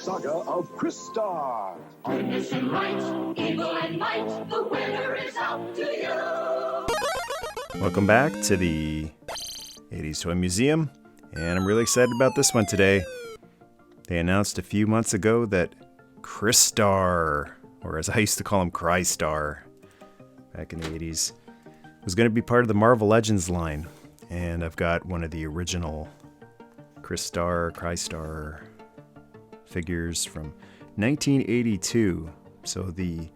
saga of Crystar. Goodness and right, evil and might, the winner is out to you. Welcome back to the 80s Toy Museum, and I'm really excited about this one today. They announced a few months ago that Crystar, or as I used to call him, Crystar, back in the 80s, was going to be part of the Marvel Legends line. And I've got one of the original Crystar figures from 1982. So the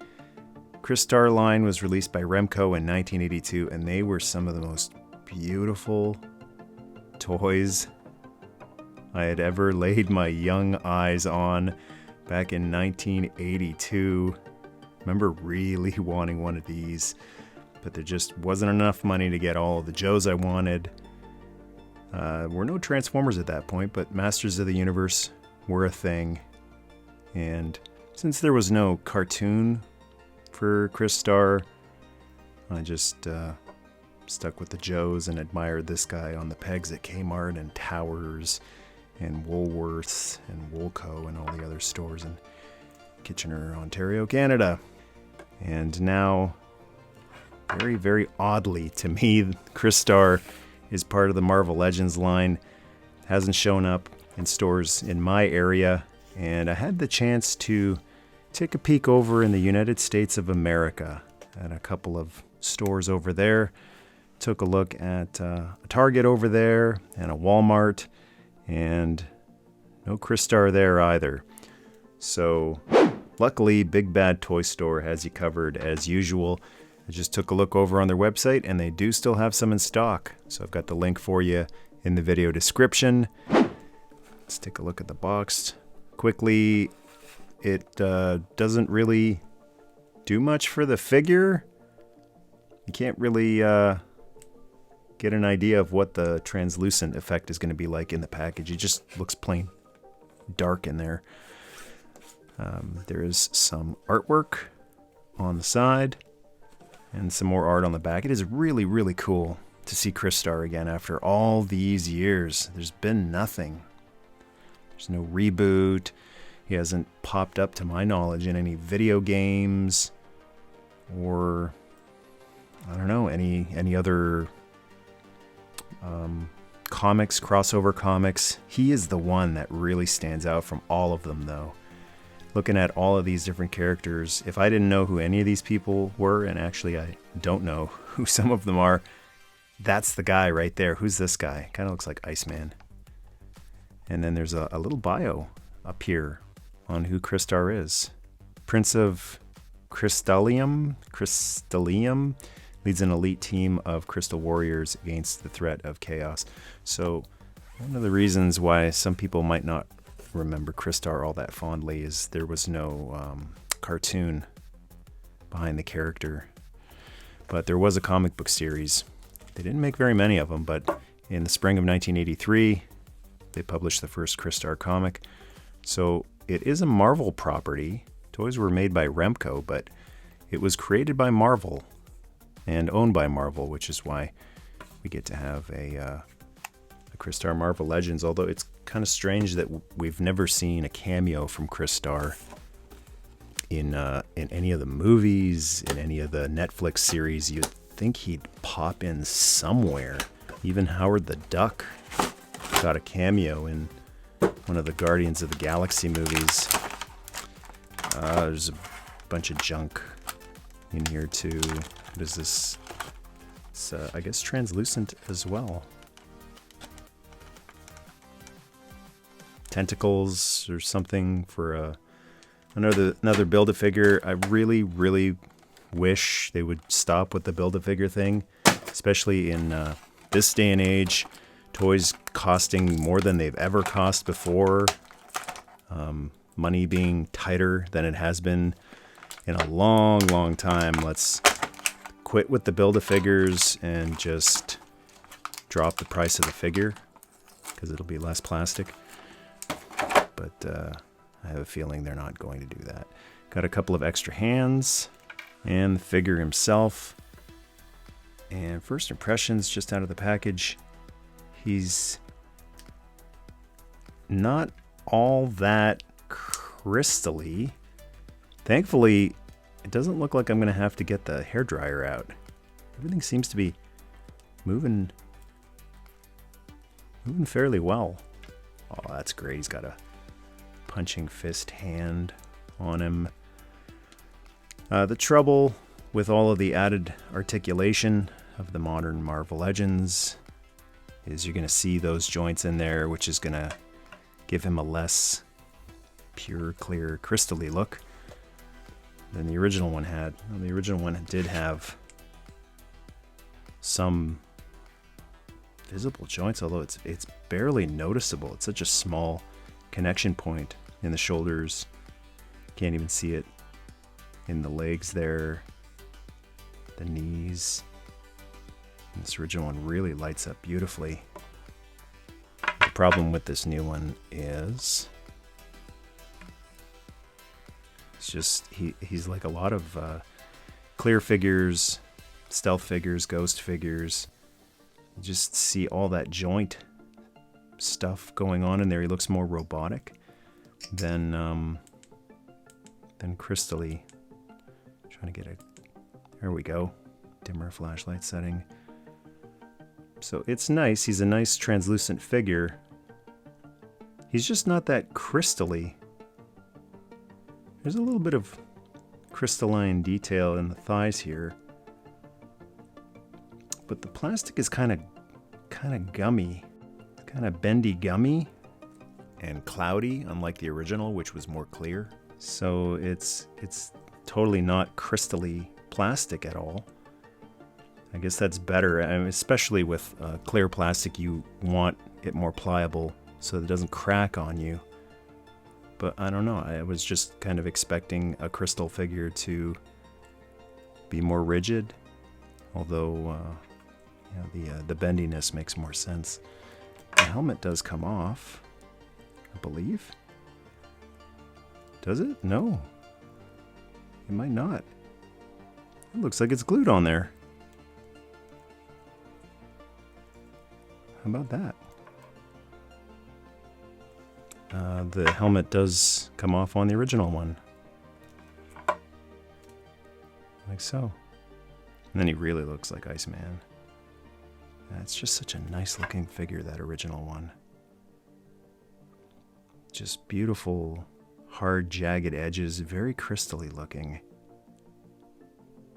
Crystar line was released by Remco in 1982, and they were some of the most beautiful toys I had ever laid my young eyes on back in 1982. I remember really wanting one of these, but there just wasn't enough money to get all of the Joes I wanted. Were no Transformers at that point, but Masters of the Universe were a thing. And since there was no cartoon for Crystar, I just stuck with the Joes and admired this guy on the pegs at Kmart and Towers and Woolworths and Woolco and all the other stores in Kitchener, Ontario, Canada. And now, very, very oddly to me, Crystar is part of the Marvel Legends line. Hasn't shown up in stores in my area, and I had the chance to take a peek over in the United States of America at a couple of stores over there. Took a look at a Target over there and a Walmart, and no Crystar there either. So luckily, Big Bad Toy Store has you covered as usual. I just took a look over on their website, and they do still have some in stock. So I've got the link for you in the video description. Let's take a look at the box quickly. It doesn't really do much for the figure. You can't really get an idea of what the translucent effect is going to be like in the package. It just looks plain dark in there. There is some artwork on the side and some more art on the back. It is really, really cool to see Crystar again after all these years. There's been nothing. There's no reboot. He hasn't popped up to my knowledge in any video games or, I don't know, any other comics, crossover comics. He is the one that really stands out from all of them, though. Looking at all of these different characters, if I didn't know who any of these people were, and actually I don't know who some of them are, that's the guy right there. Who's this guy? Kind of looks like Iceman. And then there's a little bio up here on who Crystar is. Prince of Crystallium leads an elite team of crystal warriors against the threat of chaos. So one of the reasons why some people might not remember Crystar all that fondly is there was no cartoon behind the character, but there was a comic book series. They didn't make very many of them, but in the spring of 1983 they published the first Crystar comic. So it is a Marvel property. Toys were made by Remco, but it was created by Marvel and owned by Marvel, which is why we get to have a Crystar Marvel Legends, although it's kind of strange that we've never seen a cameo from Crystar in any of the movies, in any of the Netflix series. You'd think he'd pop in somewhere. Even Howard the Duck got a cameo in one of the Guardians of the Galaxy movies. There's a bunch of junk in here too. What is this? It's I guess translucent as well. Tentacles or something for another Build-A-Figure. I really, really wish they would stop with the Build-A-Figure thing, especially in this day and age. Toys costing more than they've ever cost before. Money being tighter than it has been in a long, long time. Let's quit with the Build-A-Figures and just drop the price of the figure because it'll be less plastic. But I have a feeling they're not going to do that. Got a couple of extra hands and the figure himself. And first impressions just out of the package. He's not all that crystally. Thankfully, it doesn't look like I'm going to have to get the hairdryer out. Everything seems to be moving fairly well. Oh, that's great. He's got a punching fist hand on him. The trouble with all of the added articulation of the modern Marvel Legends is you're going to see those joints in there, which is going to give him a less pure, clear, crystally look than the original one had. Well, the original one did have some visible joints, although it's barely noticeable. It's such a small connection point in the shoulders. Can't even see it in the legs there, the knees. And this original one really lights up beautifully. The problem with this new one is it's just he's like a lot of clear figures, stealth figures, ghost figures. You just see all that joint stuff going on in there. He looks more robotic than crystally. Trying to get there we go. Dimmer flashlight setting. So it's nice. He's a nice translucent figure. He's just not that crystally. There's a little bit of crystalline detail in the thighs here. But the plastic is kind of gummy. Kind of bendy gummy and cloudy, unlike the original, which was more clear. So it's totally not crystally plastic at all. I guess that's better, I mean, especially with clear plastic. You want it more pliable so that it doesn't crack on you. But I don't know, I was just kind of expecting a crystal figure to be more rigid, although the bendiness makes more sense. The helmet does come off, I believe. Does it? No. It might not. It looks like it's glued on there. How about that? The helmet does come off on the original one. Like so. And then he really looks like Iceman. It's just such a nice looking figure, that original one. Just beautiful, hard, jagged edges, very crystally looking.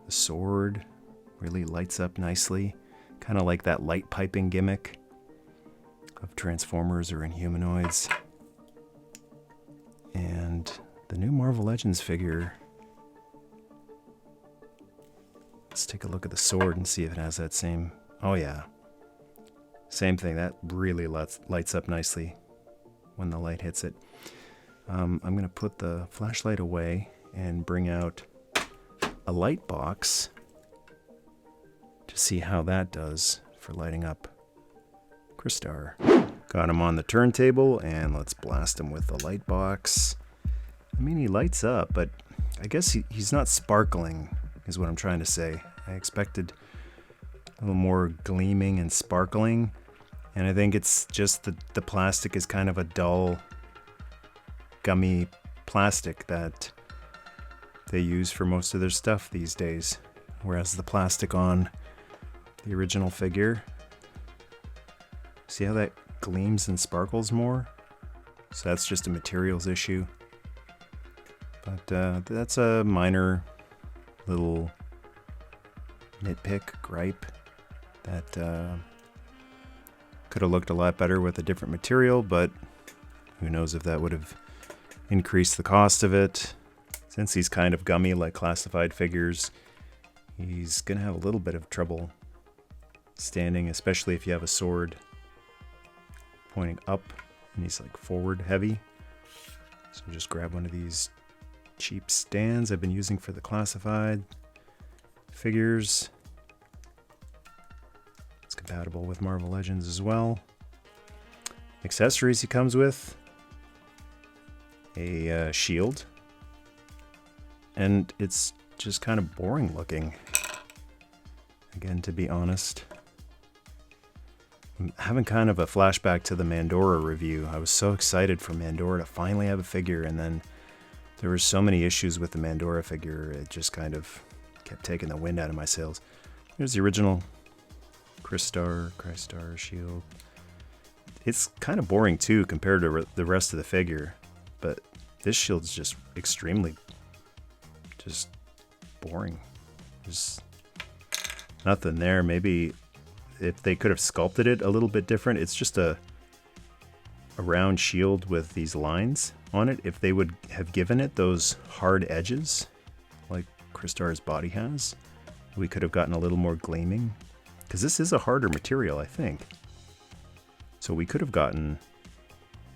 The sword really lights up nicely, kind of like that light piping gimmick of Transformers or Inhumanoids. And the new Marvel Legends figure, let's take a look at the sword and see if it has that same, oh yeah, same thing. That really lights up nicely when the light hits it. I'm going to put the flashlight away and bring out a light box to see how that does for lighting up Crystar. Got him on the turntable, and let's blast him with the light box. I mean, he lights up, but I guess he's not sparkling, is what I'm trying to say. I expected a little more gleaming and sparkling, and I think it's just the plastic is kind of a dull, gummy plastic that they use for most of their stuff these days, whereas the plastic on the original figure, see how that gleams and sparkles more? So that's just a materials issue. But that's a minor little nitpick, gripe, that could have looked a lot better with a different material, but who knows if that would have increased the cost of it. Since he's kind of gummy like classified figures, he's gonna have a little bit of trouble standing, especially if you have a sword pointing up and he's like forward heavy. So just grab one of these cheap stands I've been using for the classified figures. It's compatible with Marvel Legends as well. Accessories he comes with a shield, and it's just kind of boring looking, again, to be honest. I'm having kind of a flashback to the Mandora review. I was so excited for Mandora to finally have a figure, and then There were so many issues with the Mandora figure, it just kind of kept taking the wind out of my sails. Here's the original Crystar shield. It's kind of boring too compared to the rest of the figure, but this shield's just extremely just boring. There's nothing there. Maybe if they could have sculpted it a little bit different. It's just a round shield with these lines on it. If they would have given it those hard edges like Crystar's body has, we could have gotten a little more gleaming, because this is a harder material, I think. So we could have gotten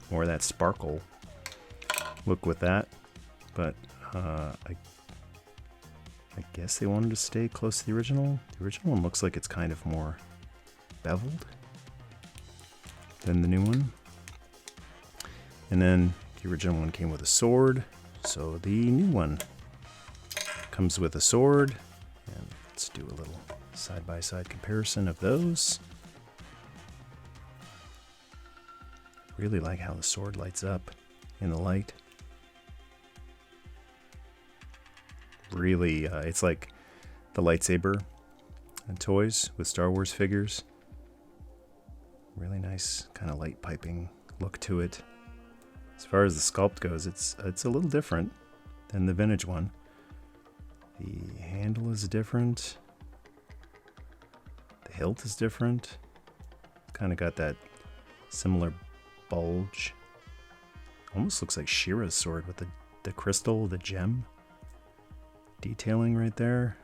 more of that sparkle look with that, but I guess they wanted to stay close to the original. The original one looks like it's kind of more beveled than the new one. And then the original one came with a sword, so the new one comes with a sword. And let's do a little side-by-side comparison of those. Really like how the sword lights up in the light. Really, it's like the lightsaber and toys with Star Wars figures. Really nice kind of light piping look to it. As far as the sculpt goes, it's a little different than the vintage one. The handle is different. The hilt is different. Kind of got that similar bulge. Almost looks like Shira's sword with the crystal, the gem detailing right there.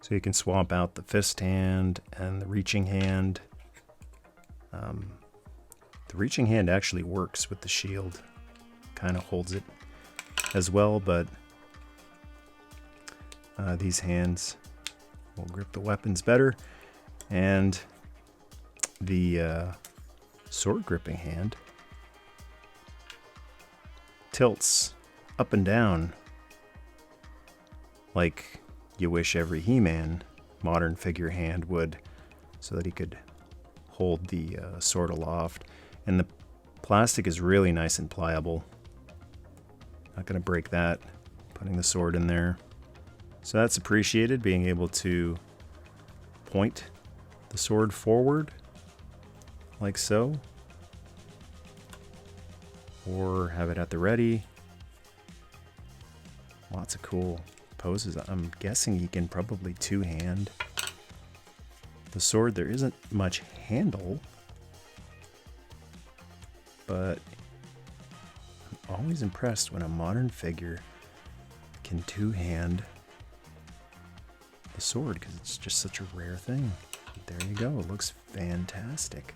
So you can swap out the fist hand and the reaching hand. The reaching hand actually works with the shield. Kind of holds it as well, but these hands will grip the weapons better. And the sword gripping hand tilts up and down like you wish every He-Man modern figure hand would, so that he could hold the sword aloft. And the plastic is really nice and pliable. Not going to break that, putting the sword in there. So that's appreciated, being able to point the sword forward like so, or have it at the ready. Lots of cool poses. I'm guessing he can probably two-hand the sword. There isn't much handle, but I'm always impressed when a modern figure can two-hand the sword, because it's just such a rare thing. There you go. It looks fantastic.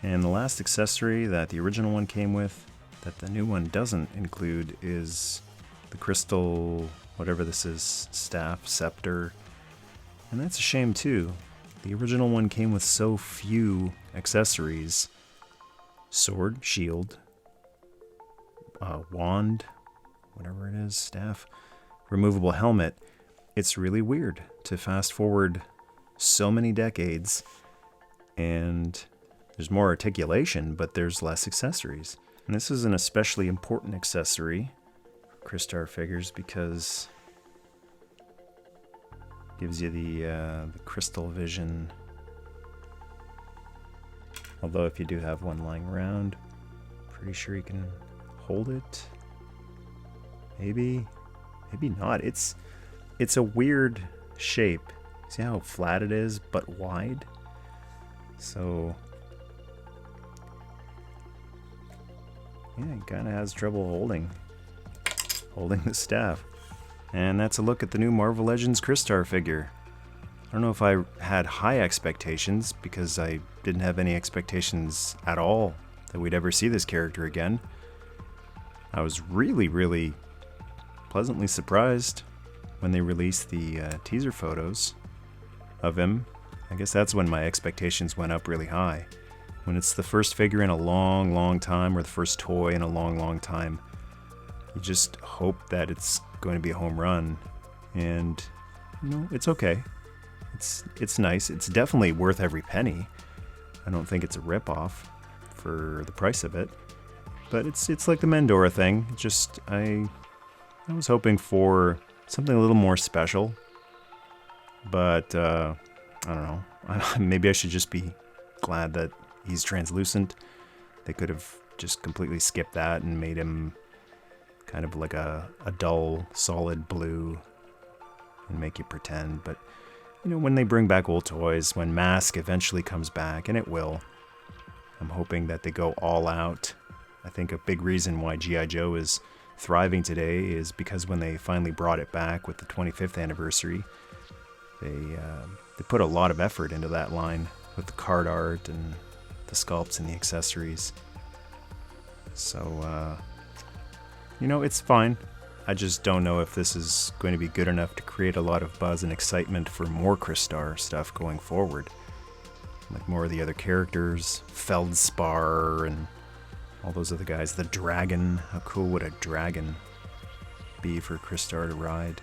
And the last accessory that the original one came with, that the new one doesn't include, is the crystal, whatever this is, staff, scepter. And that's a shame too. The original one came with so few accessories. Sword, shield, wand, whatever it is, staff, removable helmet. It's really weird to fast forward so many decades and there's more articulation, but there's less accessories. And this is an especially important accessory for Crystar figures because it gives you the crystal vision. Although if you do have one lying around, pretty sure you can hold it. Maybe not. It's a weird shape. See how flat it is, but wide? So yeah, it kind of has trouble holding the staff. And that's a look at the new Marvel Legends Crystar figure. I don't know if I had high expectations, because I didn't have any expectations at all that we'd ever see this character again. I was really, really pleasantly surprised when they released the teaser photos of him. I guess that's when my expectations went up really high. When it's the first figure in a long, long time, or the first toy in a long, long time, you just hope that it's going to be a home run. And, you know, it's okay. It's nice. It's definitely worth every penny. I don't think it's a ripoff for the price of it. But it's like the Mandora thing. Just I was hoping for something a little more special. But I don't know. Maybe I should just be glad that he's translucent. They could have just completely skipped that and made him kind of like a dull, solid blue and make you pretend. But, you know, when they bring back old toys, when Mask eventually comes back, and it will, I'm hoping that they go all out. I think a big reason why G.I. Joe is thriving today is because when they finally brought it back with the 25th anniversary, they put a lot of effort into that line with the card art and the sculpts and the accessories. So, you know, it's fine. I just don't know if this is going to be good enough to create a lot of buzz and excitement for more Crystar stuff going forward. Like more of the other characters, Feldspar and all those other guys. The dragon, how cool would a dragon be for Crystar to ride?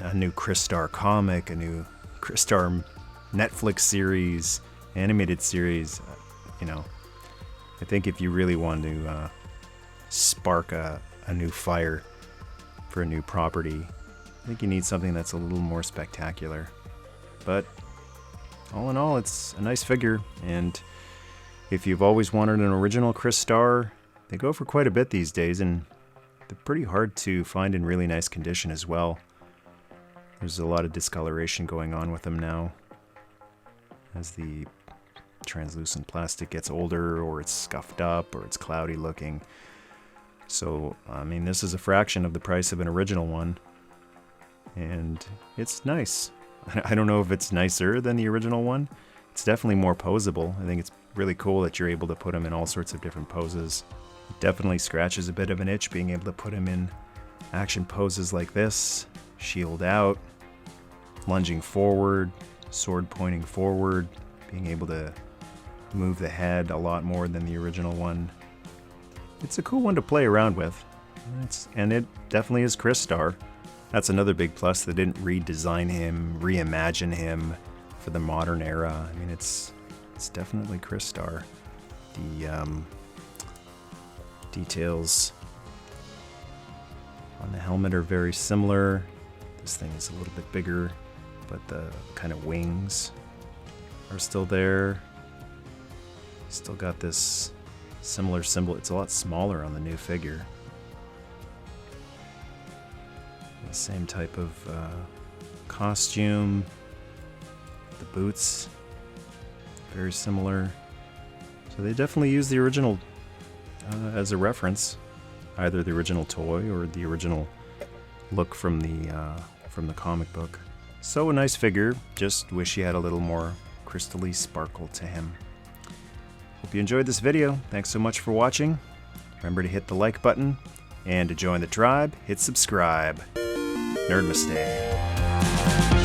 A new Crystar comic, a new Crystar Netflix series, animated series. You know, I think if you really want to spark a new fire for a new property, I think you need something that's a little more spectacular. But all in all, it's a nice figure, and if you've always wanted an original Crystar, they go for quite a bit these days, and they're pretty hard to find in really nice condition as well. There's a lot of discoloration going on with them now as the translucent plastic gets older, or it's scuffed up, or it's cloudy looking. So, I mean, this is a fraction of the price of an original one, and it's nice. I don't know if it's nicer than the original one. It's definitely more posable. I think it's really cool that you're able to put him in all sorts of different poses. It definitely scratches a bit of an itch being able to put him in action poses like this, shield out, lunging forward, sword pointing forward, being able to move the head a lot more than the original one. It's a cool one to play around with, and it definitely is Crystar. That's another big plus. They didn't redesign him, reimagine him for the modern era. I mean, it's definitely Crystar. The details on the helmet are very similar. This thing is a little bit bigger, but the kind of wings are still there. Still got this similar symbol. It's a lot smaller on the new figure. The same type of costume. The boots, very similar. So they definitely use the original as a reference, either the original toy or the original look from the comic book. So a nice figure. Just wish he had a little more crystally sparkle to him. Hope you enjoyed this video. Thanks so much for watching. Remember to hit the like button, and to join the tribe, hit subscribe. Nerdmaste.